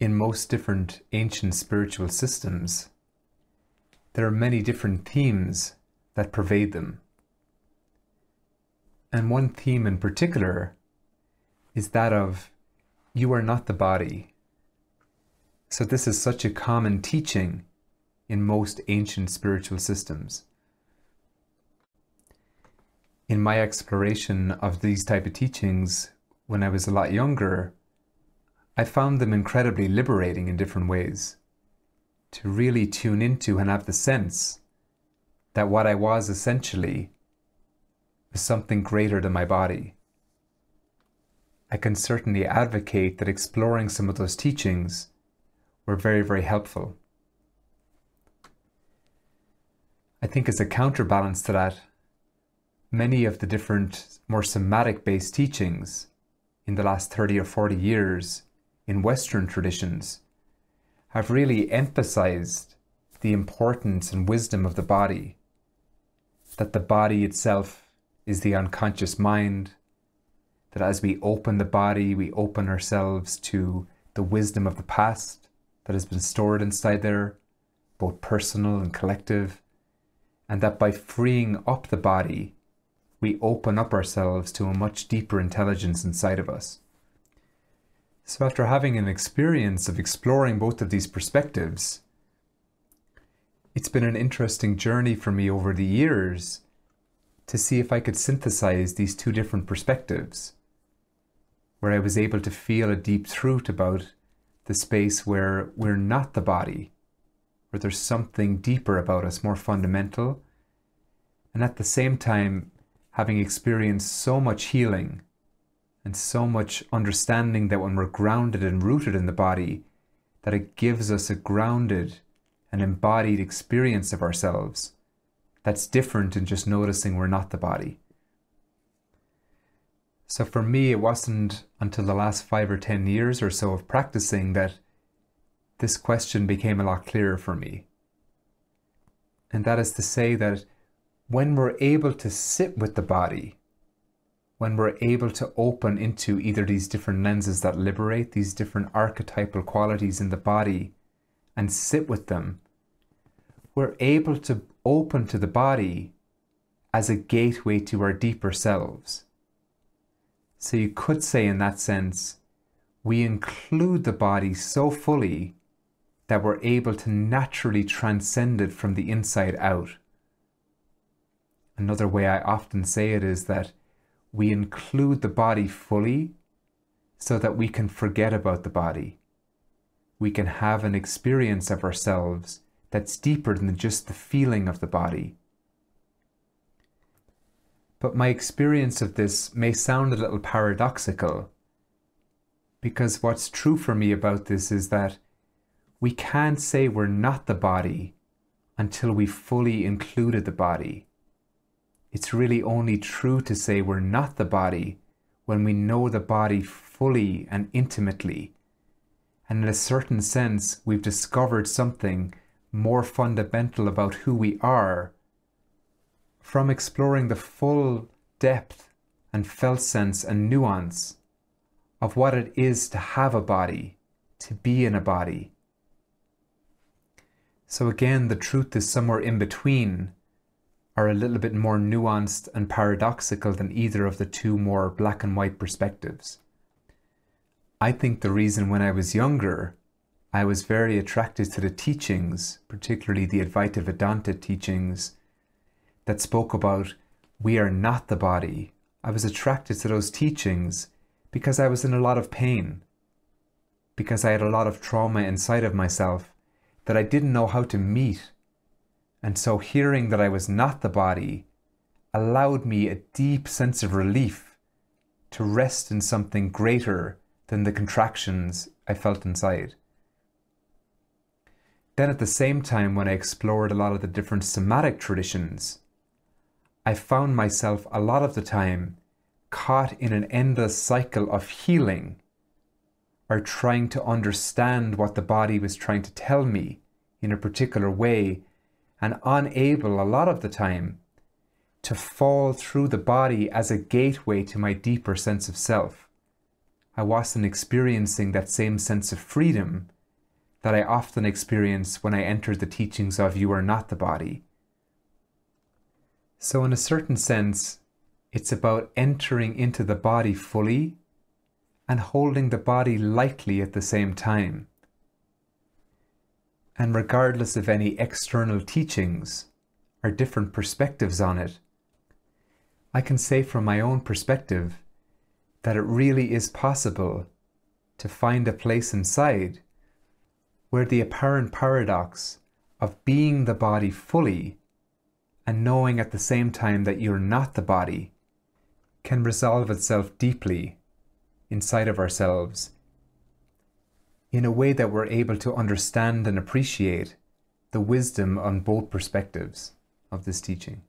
in most different ancient spiritual systems, there are many different themes that pervade them. And one theme in particular is that of, you are not the body. So this is such a common teaching in most ancient spiritual systems. In my exploration of these type of teachings when I was a lot younger, I found them incredibly liberating in different ways. To really tune into and have the sense that what I was essentially was something greater than my body. I can certainly advocate that exploring some of those teachings were very, very helpful. I think as a counterbalance to that, many of the different more somatic-based teachings in the last 30 or 40 years in Western traditions have really emphasized the importance and wisdom of the body, that the body itself is the unconscious mind, that as we open the body, we open ourselves to the wisdom of the past that has been stored inside there, both personal and collective, and that by freeing up the body, we open up ourselves to a much deeper intelligence inside of us. So after having an experience of exploring both of these perspectives, it's been an interesting journey for me over the years to see if I could synthesize these two different perspectives, where I was able to feel a deep truth about the space where we're not the body, where there's something deeper about us, more fundamental, and at the same time having experienced so much healing and so much understanding that when we're grounded and rooted in the body, that it gives us a grounded and embodied experience of ourselves that's different than just noticing we're not the body. So for me, it wasn't until the last 5 or 10 years or so of practicing that this question became a lot clearer for me. And that is to say that when we're able to sit with the body, when we're able to open into either these different lenses that liberate, these different archetypal qualities in the body, and sit with them, we're able to open to the body as a gateway to our deeper selves. So you could say in that sense, we include the body so fully that we're able to naturally transcend it from the inside out. Another way I often say it is that we include the body fully so that we can forget about the body. We can have an experience of ourselves that's deeper than just the feeling of the body. But my experience of this may sound a little paradoxical, because what's true for me about this is that we can't say we're not the body until we fully included the body. It's really only true to say we're not the body when we know the body fully and intimately. And in a certain sense, we've discovered something more fundamental about who we are from exploring the full depth and felt sense and nuance of what it is to have a body, to be in a body. So again, the truth is somewhere in between, are a little bit more nuanced and paradoxical than either of the two more black and white perspectives. I think the reason when I was younger, I was very attracted to the teachings, particularly the Advaita Vedanta teachings, that spoke about we are not the body. I was attracted to those teachings because I was in a lot of pain, because I had a lot of trauma inside of myself that I didn't know how to meet. And so hearing that I was not the body allowed me a deep sense of relief to rest in something greater than the contractions I felt inside. Then at the same time, when I explored a lot of the different somatic traditions, I found myself a lot of the time caught in an endless cycle of healing or trying to understand what the body was trying to tell me in a particular way, and unable a lot of the time to fall through the body as a gateway to my deeper sense of self. I wasn't experiencing that same sense of freedom that I often experience when I enter the teachings of you are not the body. So in a certain sense, it's about entering into the body fully and holding the body lightly at the same time. And regardless of any external teachings or different perspectives on it, I can say from my own perspective that it really is possible to find a place inside where the apparent paradox of being the body fully and knowing at the same time that you're not the body can resolve itself deeply inside of ourselves in a way that we're able to understand and appreciate the wisdom on both perspectives of this teaching.